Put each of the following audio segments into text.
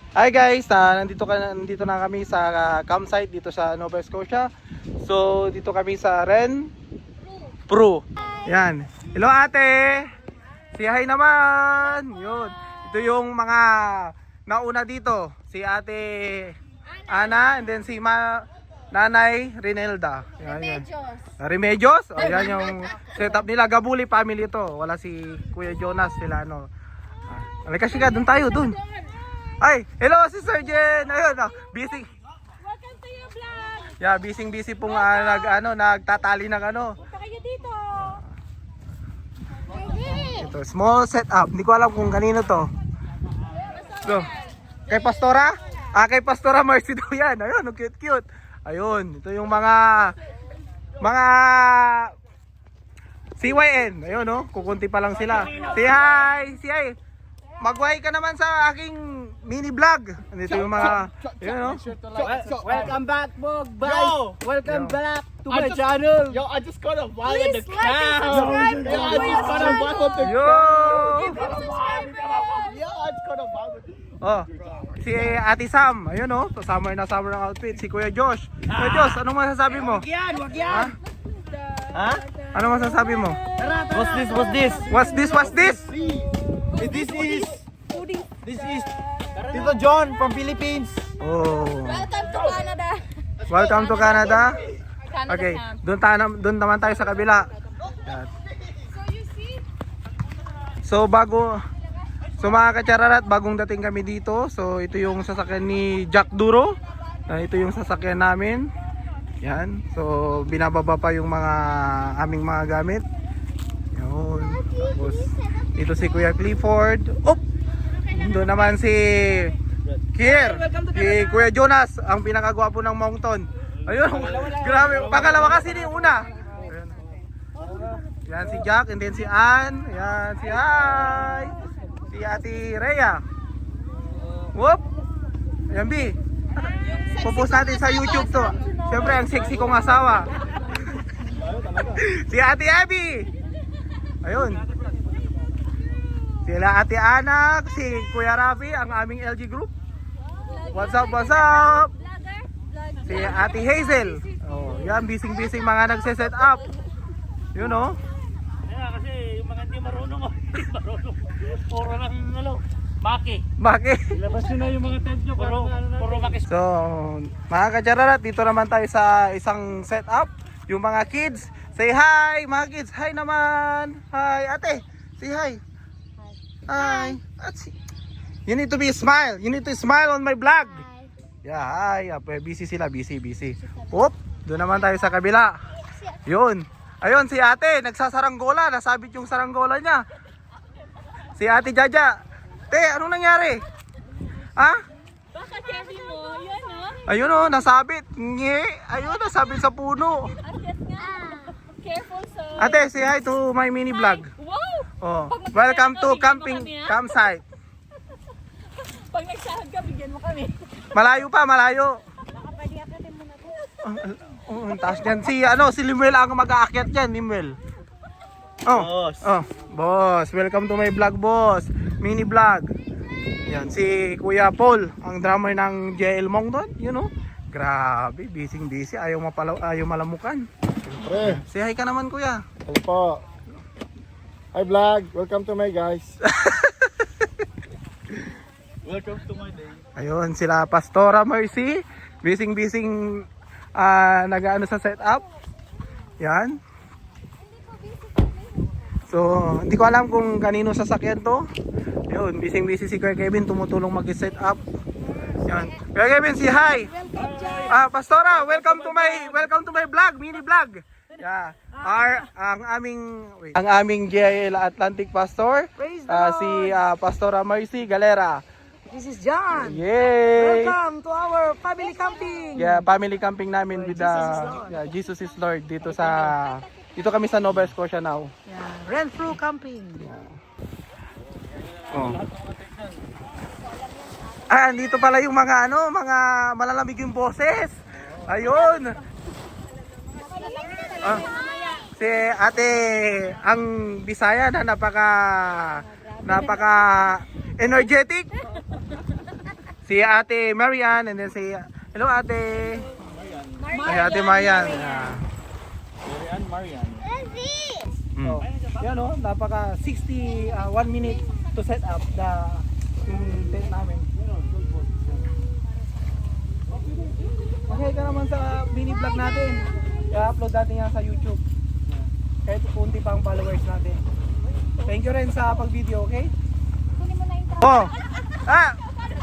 Hi guys, nandito na kami sa campsite dito sa Nova Scotia. So dito kami sa Ren Pro. Yan. Hello ate. Si hi naman. Yun. Ito yung mga nauna dito. Si ate Ana and then si Nanay Rinelda. Yan, yan. Remedios. O yan yung setup nila. Gabuli family to. Wala si Kuya Jonas sila ano. Halika siya, doon tayo, doon. Ay, hello si Sir Jen. Ayun, busy. Welcome to your vlog. Yeah, busy pong nagtatali ng ano. Punta kayo dito. Ito, small setup. Hindi ko alam kung kanino to. So, kay Pastora? Kay Pastora Mercy daw yan. Ayun, cute. Ayun, ito yung mga CYN. Ayun, no? Kukunti pa lang sila. Say hi! Say hi! Magway ka naman sa aking mini vlog. Dito yung mga, yun no? Welcome back, Bog, guys. Welcome back to my channel. Yo, I just got a vibe in the cow. Yo, I just got a vibe of the Yo! Yo, I just got a vibe. Oh, si Ate Sam, ayun no? Summer na summer ang outfit. Si Kuya Josh. Kuya Josh, anong masasabi mo? Wag yan. Ha? Anong masasabi mo? What's this? What's this? This is Tito John from Philippines. Oh. Welcome to Canada. Welcome to Canada. Canada Okay, camp. doon naman tayo sa kabila. Yan. So you see? So mga katsararat, bagong dating kami dito. So ito yung sasakyan ni Jack Duro. Ito yung sasakyan namin. Yan. So binababa pa yung mga aming mga gamit. Yun. Tapos ito si Kuya Clifford. Doon naman si Kier. Si Kuya Jonas, ang pinakagwapo ng Moncton. Ayun. Grabe. Pangalawa kasi ni una. Ayun. Yan si Jack and then si Ann. Yan si Hi. Si Ate Rhea. Whoop. Ayan B. Pupost natin sa YouTube to. Siyempre ang sexy kong asawa. Si Ate Abby. Ayun. Sila Ate Anak, si Kuya Rafi, ang aming LG group. What's up? Vlogger. Si Ate Hazel. Oh, yan busy mga nagse-set up. You know? Yeah, kasi yung mga hindi marunong. Puro lang maki. Bakit? Ilabas nyo na yung mga tent nyo. Puro maki. So, mga katsararat, dito naman tayo sa isang setup. Yung mga kids, say hi! Mga kids, hi naman! Hi! Ate, say hi! Hi! You need to be smile! You need to smile on my vlog! Yeah, hi! Busy sila, busy. Oop! Doon naman tayo sa kabila. Yun! Ayun, si ate, nagsasaranggola. Nasabit yung saranggola niya. Si ate Jaja. Te, anong nangyari? Ha? Baka carry mo. Yun no? Ayun o, nasabit. Nge. Ayun, nasabit sa puno. Akyat nga. Careful sir. Ate, say hi to my mini vlog. Wow! Oh, welcome to camping campsite. Pag nagsahod ka, bigyan mo kami. Malayo pa, malayo. Baka pwede akyatin mo na to. Ang taas niyan. Si Limuel ang mag-aakyat diyan, Limuel. Boss. Boss, welcome to my vlog, boss. Mini vlog. Yan si Kuya Paul, ang drummer ng JL Moncton, you know. Grabe, busy. Ayaw malamukan. Pre, Say hi ka naman, Kuya. hello po. Hi vlog, welcome to my guys. Welcome to my day. Ayun, sila Pastora Mercy. Busy nag-ano sa setup. Yan. So, hindi ko alam kung kanino sasakyan to. Ayun, busy si Kuya Kevin tumutulong mag-set up. Yan. Kuya Kevin, si hi. Pastora, welcome to my vlog, mini vlog. Yeah. Ang aming GIL Atlantic Pastor, si Pastora Mercy Galera. This is John. Yay! Welcome to our family camping. Yeah, family camping namin with Jesus is Lord dito kami sa Nova Scotia now. Yeah, Renfrew camping. Oh. Dito pala yung mga malalamig yung boses. Ayun. Si ate ang Bisaya na napaka energetic. si Ate Marian, and then si, hello Ate. Ay, Ate Marian. Yeah. Marian. Mm. Yan o, napaka 1 minute to set up the tent namin. Okay ka naman sa mini vlog natin. I-upload natin yan sa YouTube. Kahit kunti pa ang followers natin. Thank you rin sa pag-video, okay? Kunin mo na yung Oh!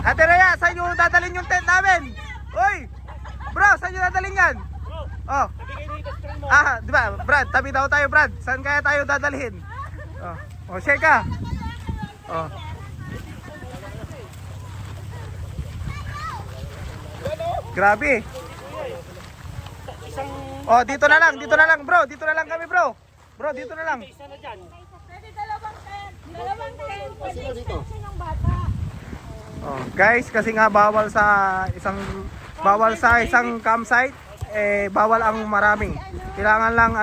Ate Rhea, saan nyo dadalhin yung tent namin? Uy! Bro, saan nyo dadalhin yan? Oh! Di ba? Brad, tabi daw tayo, Brad. Saan kaya tayo dadalhin? Oh, share ka. Oh. Grabe. Oh, dito na lang, bro. Dito na lang kami, bro. Bro, dito na lang. Pwede dalawang tent. Dalawang tent. Pwede extension ng bata. Oh, guys, kasi nga bawal sa isang campsite, bawal ang marami. Kailangan lang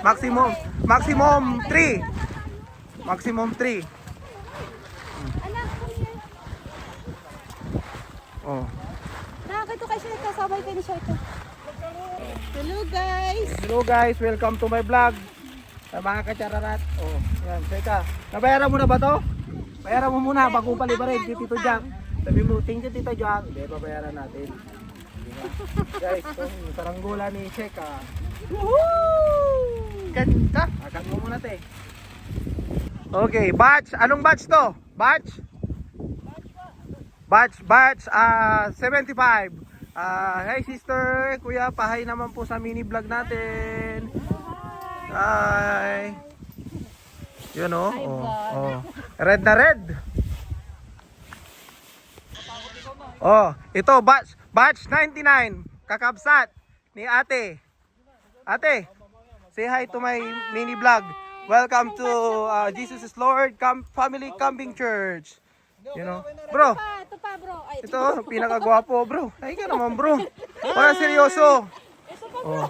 maximum 3. Maximum 3. Anak, Oh. nakakito kay Shirka. Sabay kayo ni Shirka. Hello guys. Hello guys, welcome to my vlog. Mga katsararat. Oh, yan, teka. Nabayaran mo na ba to? Bayaran mo muna bago palibarin si Tito Jack. Sabi mo, thank you Tito Jack. Hindi, babayaran natin. Diba? Guys, ito yung saranggola ni Sheka. Woohoo! Ganda! Akat mo muna te. Okay, batch. Anong batch to? Batch? Batch 75. Hey sister, kuya, pahay naman po sa mini vlog natin. Hi. Yun oh. Oh. Red na red. Oh, ito batch 99. Kakabsat ni Ate. Ate, say hi to my mini vlog. Welcome to Jesus is Lord Family Camping Church. You know, bro. Ito pa bro. Ay, Ito, pinakagwapo, bro. Ay ka naman, bro. Parang seryoso. Oh.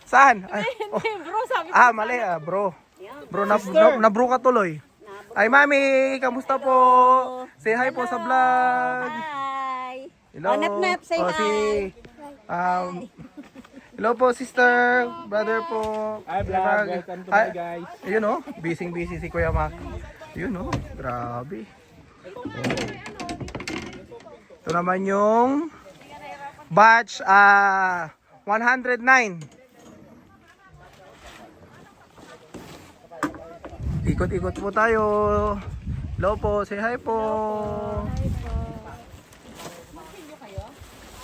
Saan? Ay, oh. bro, sabi ko. Mali, bro. Bro, na-bro ka tuloy. Ay, mami, kamusta po? Say hi po sa vlog. Hi. Hello. Nap-nap, say hi. Hello po, sister. Brother po. Hi vlog, welcome to my guys. Ayun oh, busy si Kuya Mac. Ayun oh, grabe. Ito naman yung batch 109. Ikot-ikot po tayo. Hello po, say hi po.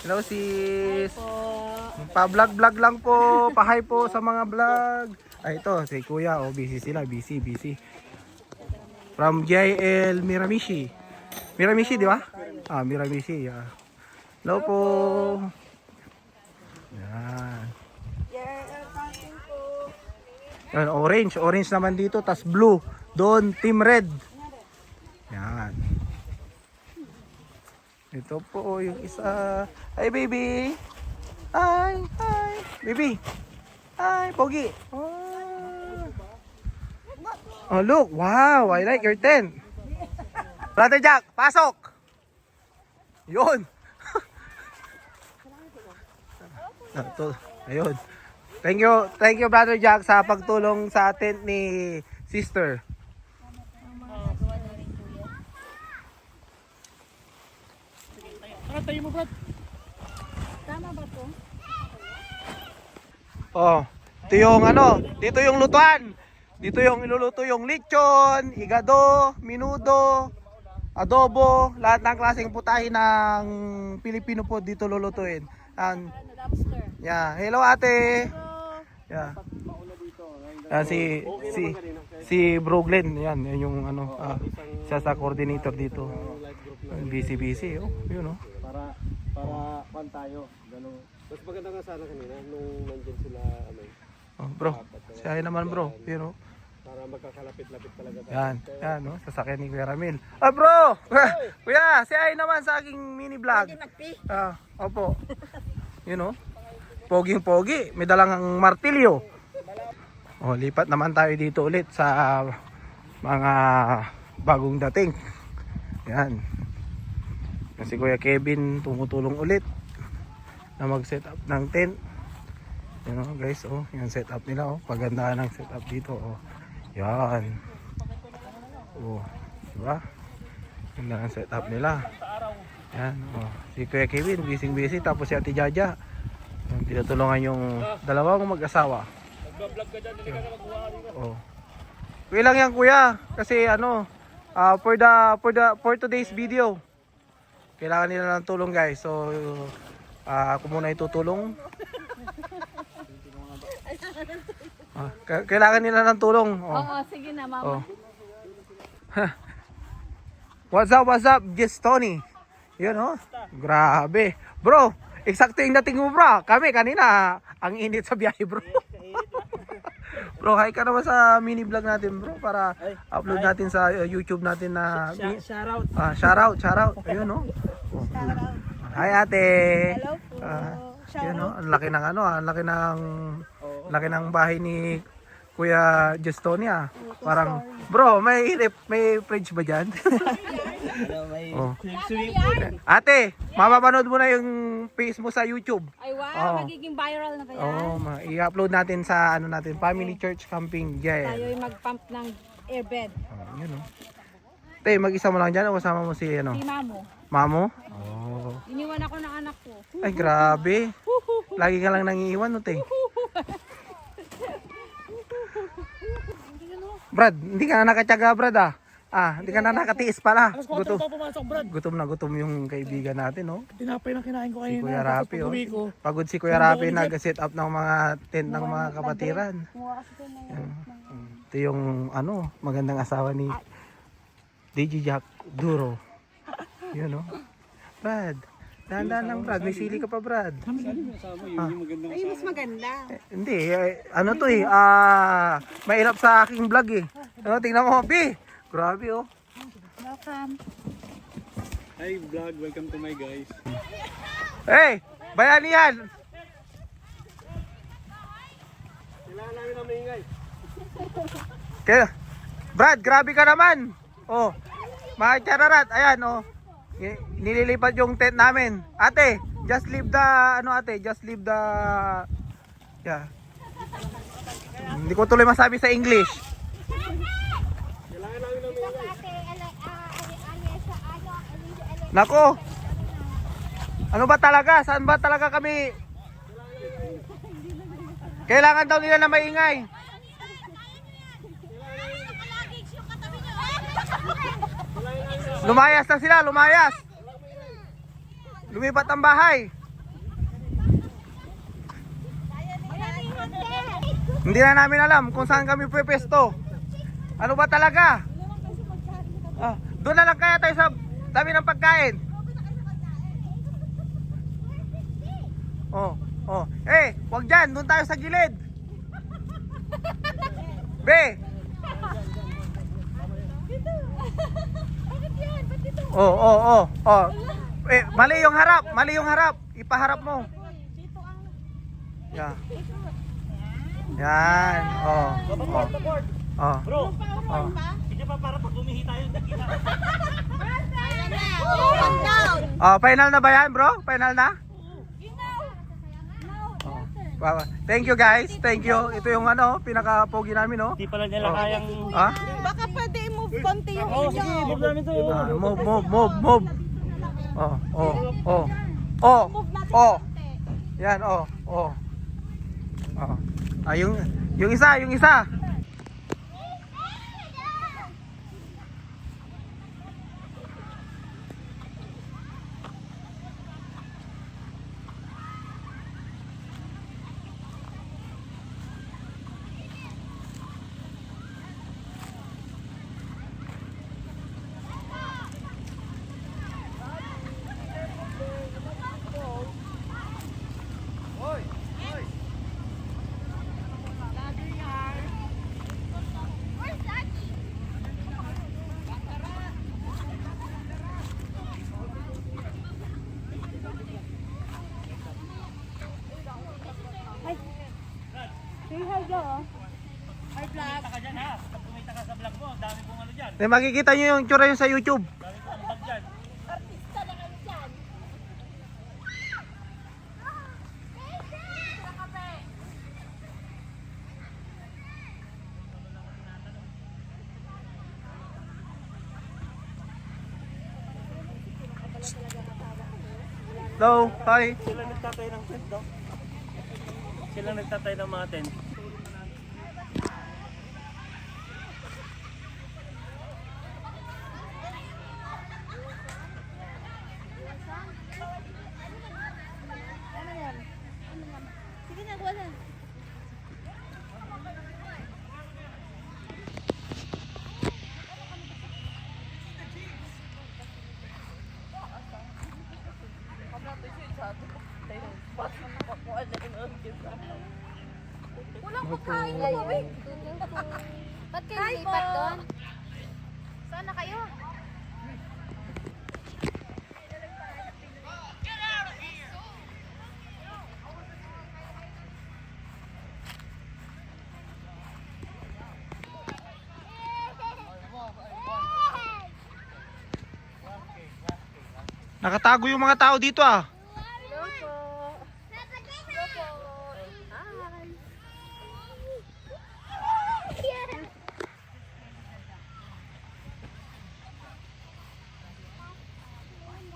Hello sis. Pa-vlog lang po. Pa-hi po sa mga vlog. Ay ito, si Kuya. Oh, busy sila. Busy. From JL Miramichi. Miramichi, di ba? Miramichi. Hello po. Yan. Yan, orange naman dito, tas blue. Doon, team red. Yan. Ito po yung isa. Hi, baby. Hi. Baby. Hi, Pogi. Oh, look. Wow, I like your tent. Brother Jack, pasok. Yun. Ito, ayun. Thank you Brother Jack sa pagtulong sa tent ni sister. Tayo mo, bro. Tama ba to? Oh, ito yung dito yung lutuan. Dito yung iluluto yung lechon, igado, minudo, adobo, lahat ng klaseng putahe ng Pilipino po dito lulutuin. And Lobster. yeah, hello ate. Yeah. Si Bro Glenn, yan yung siya sa coordinator dito. Busy oh, yun oh. Para pan tayo, gano'n. Mas maganda nga sana kanina nung nandiyan sila Oh, bro. Siya naman bro, yun oh. para magkakalapit-lapit talaga tayo. Yan no, sasakyan ni Kuya Ramil. Bro! Kuya, siya naman sa aking mini vlog. Opo. Yun oh. Poging-pogi, may dalang martilyo. Oh, lipat naman tayo dito ulit sa mga bagong dating. Yan. Si Kuya Kevin tumutulong ulit na mag-set up ng tent. Yan o guys, oh, yung set up nila, oh. Pagandahan ng set up dito, oh. Yan. Oh, diba? Ganda ng set up nila. Yan, oh. Si Kuya Kevin, busy, tapos si Ate Jaja. Yan, tinutulungan yung dalawang mag-asawa. Oh. Kuya lang yan, kuya. Kasi ano, for today's video, kailangan nila ng tulong, guys. So, ako muna itutulong. Kailangan nila ng tulong. Oh. Oo, sige na, mama. Oh. What's up, Just Tony? Yun, oh. Grabe. Bro, eksakto yung dating mo, bro. Kami kanina, ang init sa biyahe, bro. Bro, hi ka naman sa mini vlog natin, bro, para upload natin sa YouTube natin na shoutout. Ayun, no. Hi, ate. Hello po. Yun, no. Ang laki ng laki ng bahay ni Kuya Justonia. Parang, bro, may fridge ba dyan? Oh. Ate, mapapanood mo na yung face mo sa YouTube. Ay, wow, Oh. magiging viral na ba yan? Oo, i-upload natin sa ano natin, Family Church Camping. Yeah. Tayo'y mag-pump ng airbed. Oh, yun, oh. Te, mag-isa mo lang dyan o kasama mo si ano? Si Mamo. Mamo? Oh. Iniwan ako ng anak ko. Ay, grabe. Lagi ka lang nangiiwan, no, te. Brad, hindi ka na nakatyaga, Brad, ah. Hindi ka na nakatiis pala. Gutom na gutom yung kaibigan natin, no? Tinapay na kinain ko Si kanina. Kuya Rapi, oh. Pagod si Kuya Rapi nag-set up ng mga tent ng mga kapatiran. Ito yung ano, magandang asawa ni DJ Jack Duro. Yun, no? Brad, dahan-dahan lang, Brad. May sili ka pa, Brad. Ay, mas maganda. Hindi, ano to eh, mahirap sa aking vlog eh. Ano, tingnan mo, B. Grabe, oh. Welcome. Hi vlog, welcome to my guys. Hey, bayani yan. Kailangan namin ng maingay. Kaya, Brad, grabe ka naman. Oh, mga chararat, ayan, oh. Nililipat yung tent namin. Ate, just leave the, yeah. Hindi ko tuloy masabi sa English. Nako. Ano ba talaga? Saan ba talaga kami? Kailangan daw nila na maingay. Lumayas na sila, lumayas. Lumipat ang bahay. Hindi na namin alam kung saan kami pwesto. Ano ba talaga? Doon na lang kaya tayo sa dami ng pagkain. Oh. Wag dyan. Doon tayo sa gilid. Be. Oh. Mali yung harap. Ipaharap mo. Yeah. Yan. Bro, hindi pa para pag bumihi tayo nakita. Final na ba yan, bro? Final na? Thank you, guys. Thank you. Ito yung pinaka-pogi namin, no? Hindi pala nila kayang... Baka pwede i-move konti yung inyo. Sige, move namin to. Move. Yan, yung isa. Makikita nyo yung tsura yun sa YouTube. Hello, hi. Sila nagtatay ng tent daw. Sila nagtatay ng mga tent. Sige na, kuha na. Walang pagkain na mami. Ba't kayo lipat doon? Saan na kayo? Nakatago yung mga tao dito ah. Hello po. Hello po. Hi.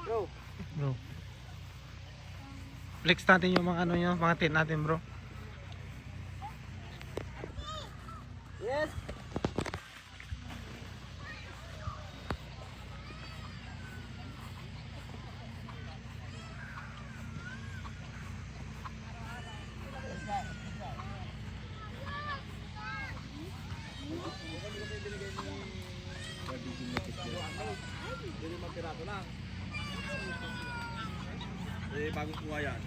Bro. Flex natin yung mga ano nyo, mga tent natin bro. Yes! Bagong kuha yan.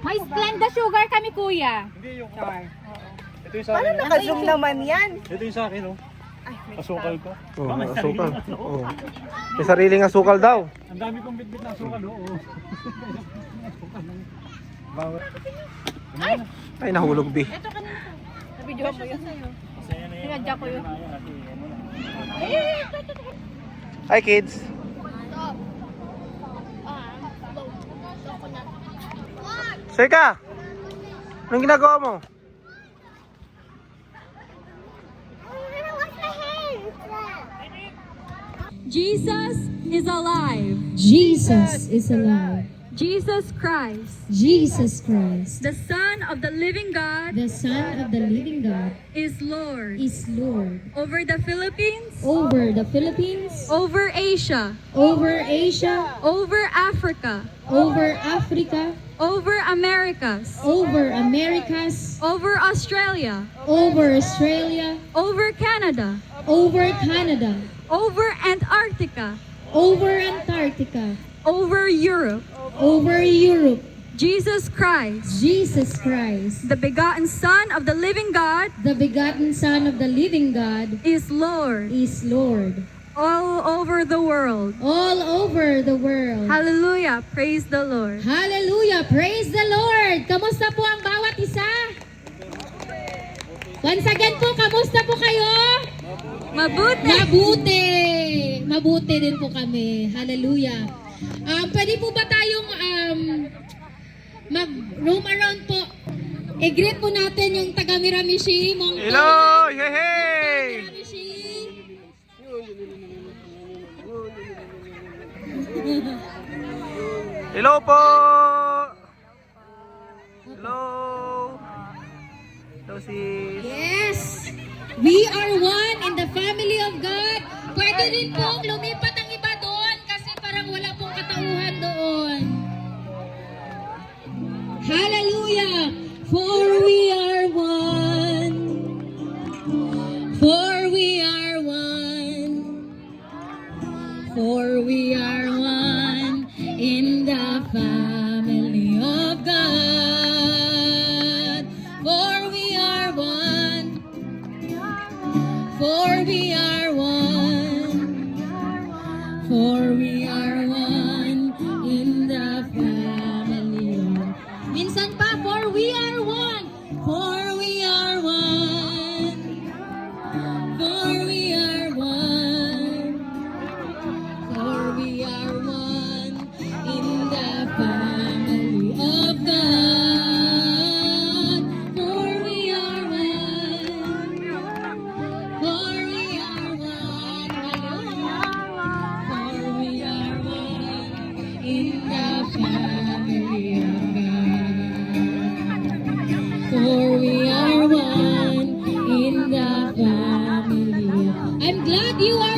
May Splenda sugar kami, kuya. Hindi yung ito yung sa akin. Naka-zoom naman yan. Ito yung sa akin, oh. Asukal ko. Oh, may asukal. Oh. May sariling asukal daw. Ang dami kong bitbit na asukal, oh. Bawal. Ay, nahulog bi. Ito kanina ko. Nabidyohan mo yun sa'yo. Sinadya ko yun. Hi kids. Seka, anong ginagawa mo? Jesus is alive. Jesus is alive. Jesus Christ, Jesus Christ, the Son of the living God, the Son of the living God, is Lord is Lord over the Philippines, over the Philippines, over Asia, over Asia, over Africa, over Africa, over Americas, over Americas, over Australia, over Australia, over Canada, over Canada, over Antarctica, over Antarctica, over Europe. over Europe. Jesus Christ, Jesus Christ, the begotten Son of the living God, the begotten Son of the living God, is Lord is Lord all over the world. all over the world. Hallelujah. Praise the Lord. Hallelujah! Praise the Lord! Kamusta po ang bawat isa? Once again po, kamusta po kayo? Mabuti. Mabuti! Mabuti din po kami. Hallelujah! Pwede po ba tayong mag-roam around po? I-greet po natin yung taga Miramichi. Hello! Hey, hey! Miramichi! Hello po! Hello! Hello sis! Yes! We are one in the family of God. Pwede rin pong lumipat ang iba doon kasi parang wala pong katauhan doon. Hallelujah! For we are one. For we are one. For we are one in the family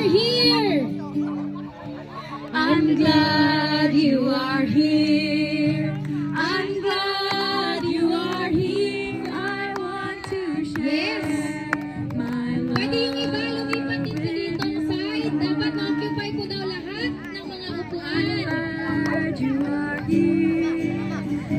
here. I'm glad you are here. I'm glad you are here. I want to share my love. Pwede yung iba lumipat dito dito ang side. Dapat ma-occupy po daw lahat ng mga upuan. You are here.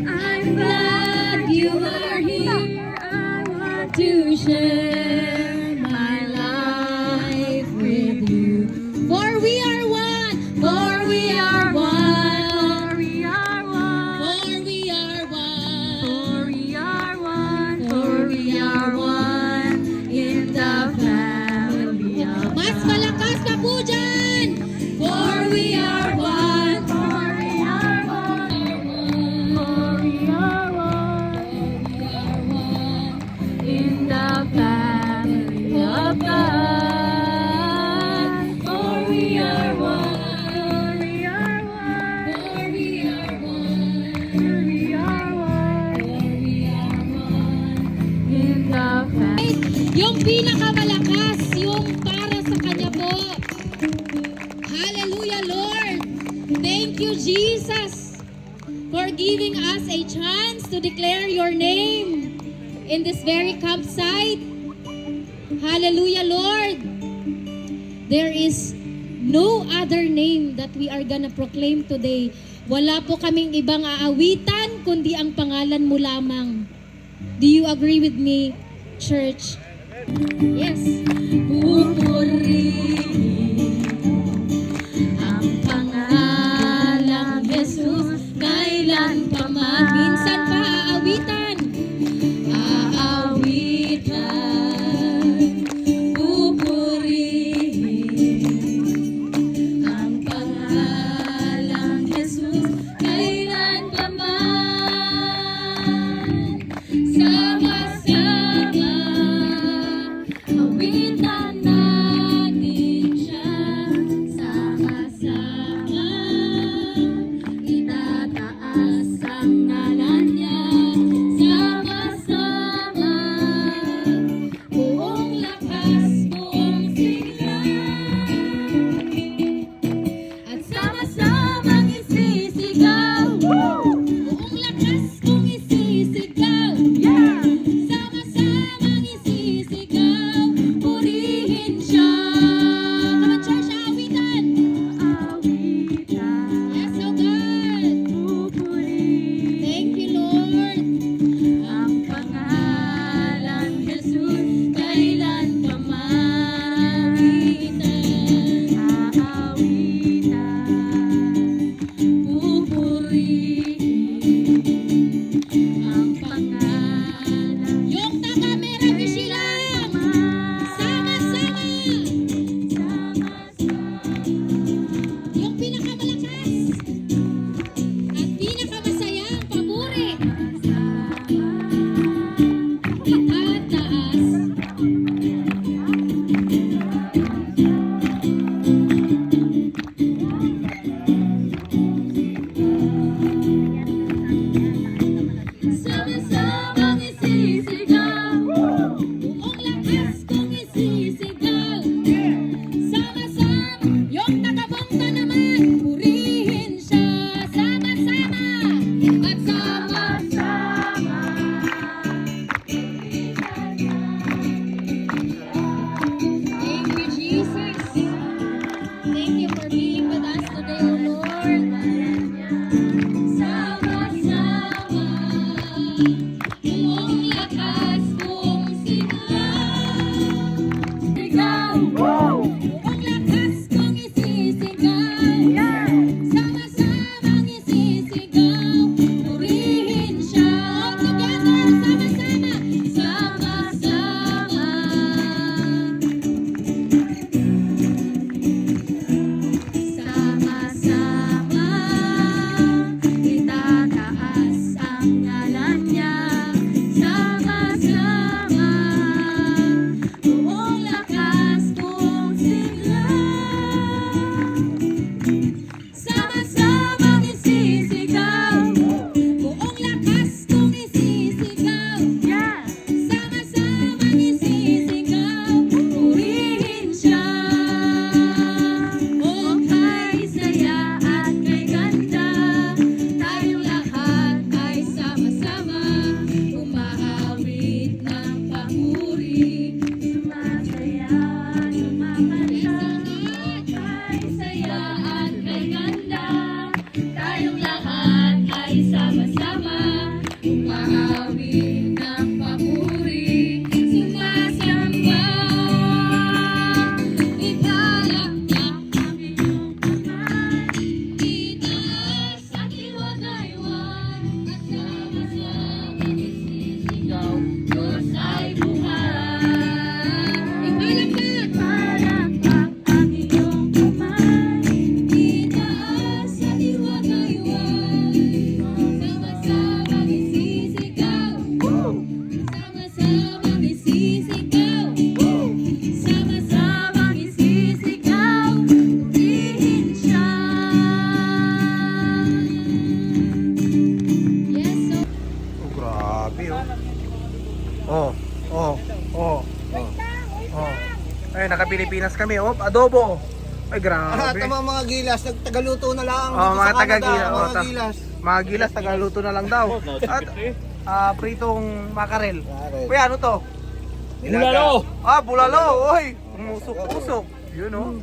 I'm glad you are here. I want to share my life with you. For we are one. For we are one. For we are one. For we are one. For we are one. For we are one in the family of God. Mas malakas pa po dyan. For we are one. For we are one. For we are one. For we are one in the family of God. For we are one. For we are one. For we are one. For we are one. For we are one in the family. Yung pinakamalakas, yung para sa kanya po. Hallelujah, Lord. Thank you, Jesus, for giving us a chance to declare your name in this very campsite. Hallelujah, Lord. There is no other name that we are gonna proclaim today. Wala po kaming ibang aawitan, kundi ang pangalan mo lamang. Do you agree with me, church? Yes. Pupurihin ang pangalang Jesus, kailan pa man. Minsan pa aawitan. Aawitan. Pupurihin ang pangalang Jesus, kailan pa man. Sama-sama, awitan natin siya. Sama-sama, itataas ang ngalan niya. Sama-sama, buong lakas, buong sigla. At sama-samang isisigaw. Buong lakas kong isisigaw. Sama-samang isisigaw. Purihin siya. Come on, church, awitan. Yes, oh God. Thank you, Lord. Ang pangalan Jesus, kailan pa man aawitan. Pupurihin ang pangalan. Yung taga-mera, bisilang. Sama-sama. Yung pinakamalakas at pinakamasayang papuri. Itataas. Sama-samang isisigaw. Buong lakas kong isisigaw. Sama-sama, yung taga-bongga naman, purihin siya. Sama-sama, at sama-sama. Thank you, Jesus. Thank you for being with us today, O Lord. Sama-sama, buong lakas, buong sigla. Sigaw! Buong lakas kong isisigaw. Pilipinas kami. Oh, adobo. Ay, grabe. Tama mga gilas, tagaluto na lang. Oh, dito mga sa Canada, taga-gilas. Oh, mga gilas. Mga gilas, tagaluto na lang daw. At pritong makarel. Kuya, ano to? Bulalo! Ah, bulalo. Oy, umusok-usok. Yun, oh.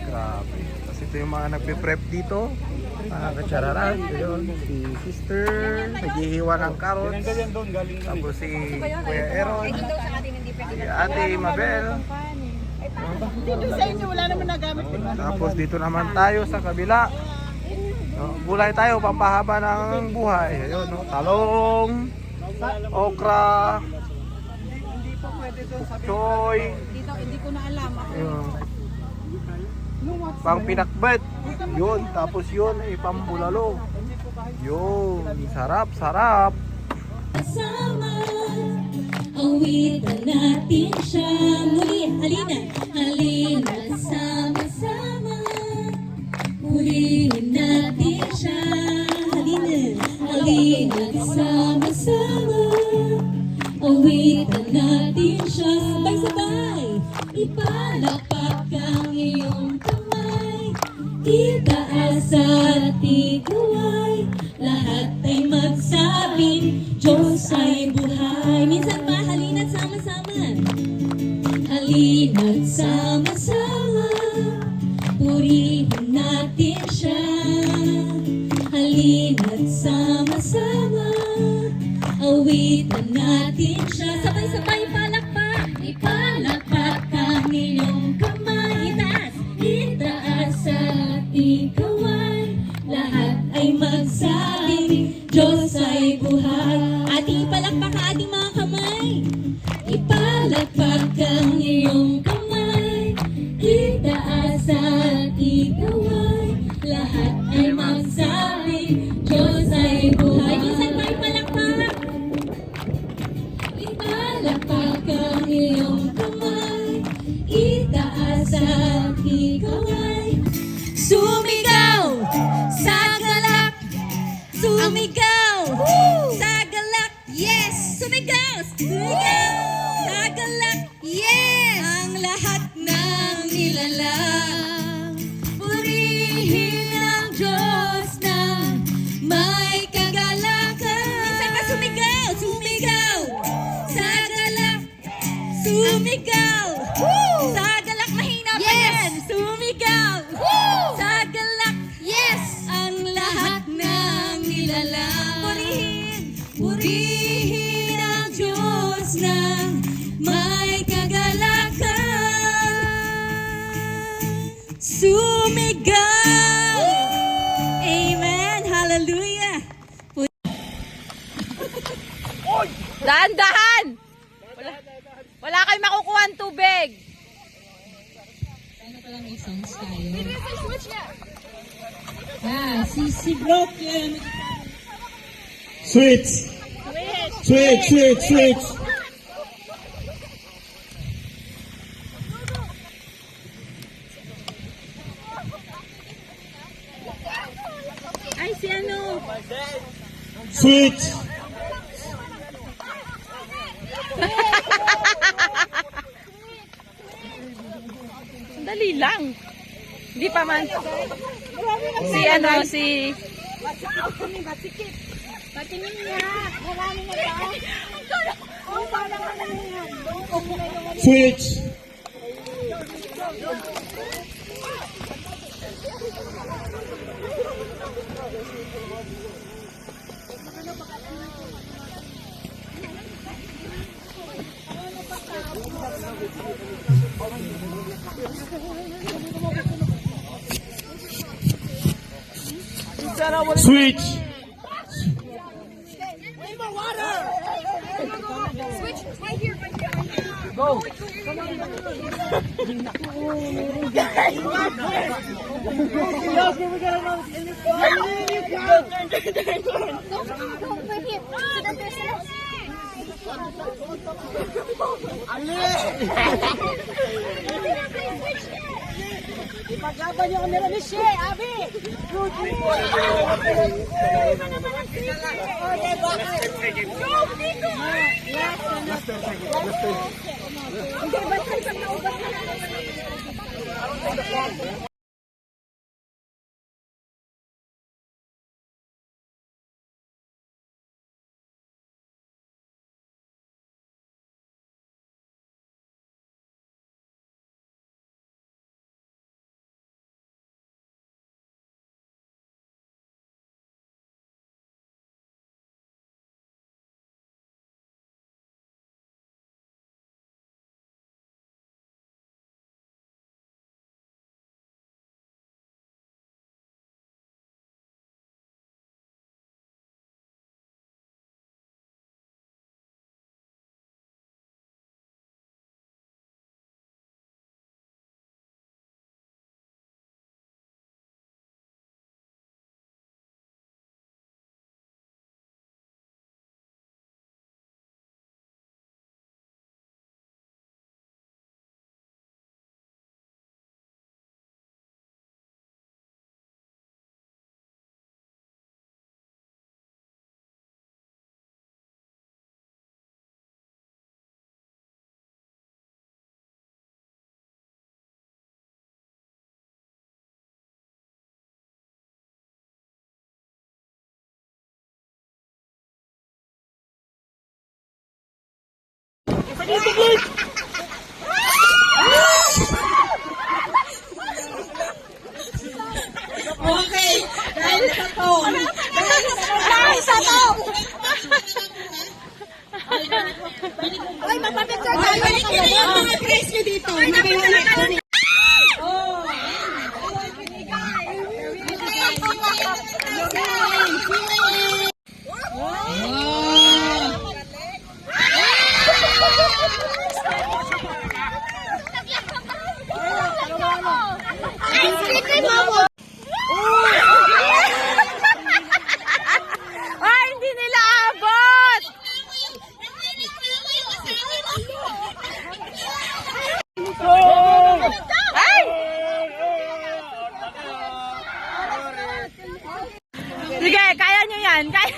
Grabe. Kasi ito yung mga nagpe-prep dito. Katsararan. Yun, si sister. Naghihiwa ng carrots. Tinanggal yan doon, galing doon. Tapos si Kuya Aaron. Si Ate Mabel. Dito sa inyo, wala naman nagamit. Tapos dito naman tayo sa kabila. Gulay tayo, pampahaba ng buhay. Ayun, no? Talong, okra, choy. Hindi ko na alam. Ayun. Pang pinakbet. Yun, tapos yun ay pambulalo. Yun, sarap, sarap. Sama, awitan natin siya. Muli, halina, halina, sama-sama. Purihin natin siya. Halina, halina, sama-sama. Awitan natin siya. Sabay-sabay, ipalakpak ang iyong kamay. Itaas at ikuway. Lahat ay magsabing Diyos ay buhay. Minsan pa, halina't sama-sama. Halina't sama-sama. Purihin natin siya. Halina't sama-sama. Awitan natin siya. Sabay-sabay palakpak. Ipalakpak ang iyong kamay. Itaas, itaas at ikaway. Lahat ay magsabing Diyos ay buhay. Ating ipalakpak ang ating mga kamay. Ipalakpak ang iyong kamay. Itaas at ikaway. Lahat ay magsabing Diyos ay buhay. Minsan pa ipalakpak. Ipalakpak ang iyong kamay. Itaas at ikaway. Sumigaw sa galak. Sumigaw sa galak. Yes! Sumigaw! Sumigaw sa galak. Yes! Ang lahat ng nilalang. Purihin ang Diyos na may kagalakan. Minsan pa sumigaw! Sumigaw sa galak. Sumigaw sa galak. Mahina pa yan. Sumigaw sa galak. Yes! Ang lahat ng nilalang. Purihin ang Diyos na may kagalakan. Sumigaw! Amen! Hallelujah! Dahan-dahan! Wala kayong makukuha ng tubig. Ano palang may songs tayo? Si Brock yan. Switch! Switch, switch, switch! Ay, si ano? Switch! Dali lang. Hindi pa man. Si ano, si... Patingin niya. Marami na ba? Oh, parang ano yan. Switch! Switch! Ipaglaban niyo kami ni Shea, Abi! Good Hindi, basta isang naubat na lang. Okay, dahil sa to. Dahil sa to. Ay, mapapicture tayo. Balik nyo na yung mga press nyo dito. Ay, hindi nila abot! Ay! Sige, kaya nyo yan. Kaya.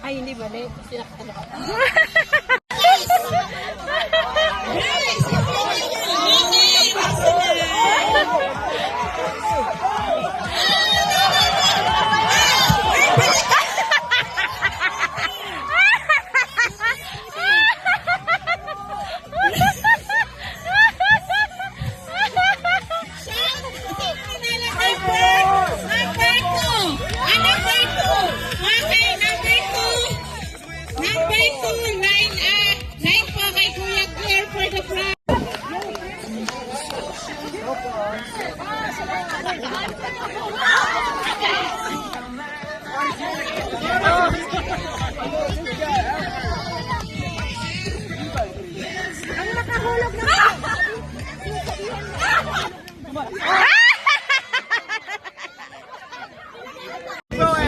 Ay, hindi ba?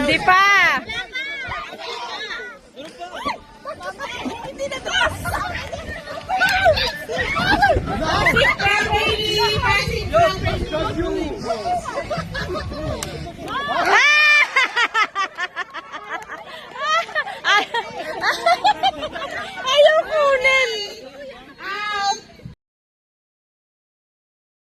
Hindi pa. Just you.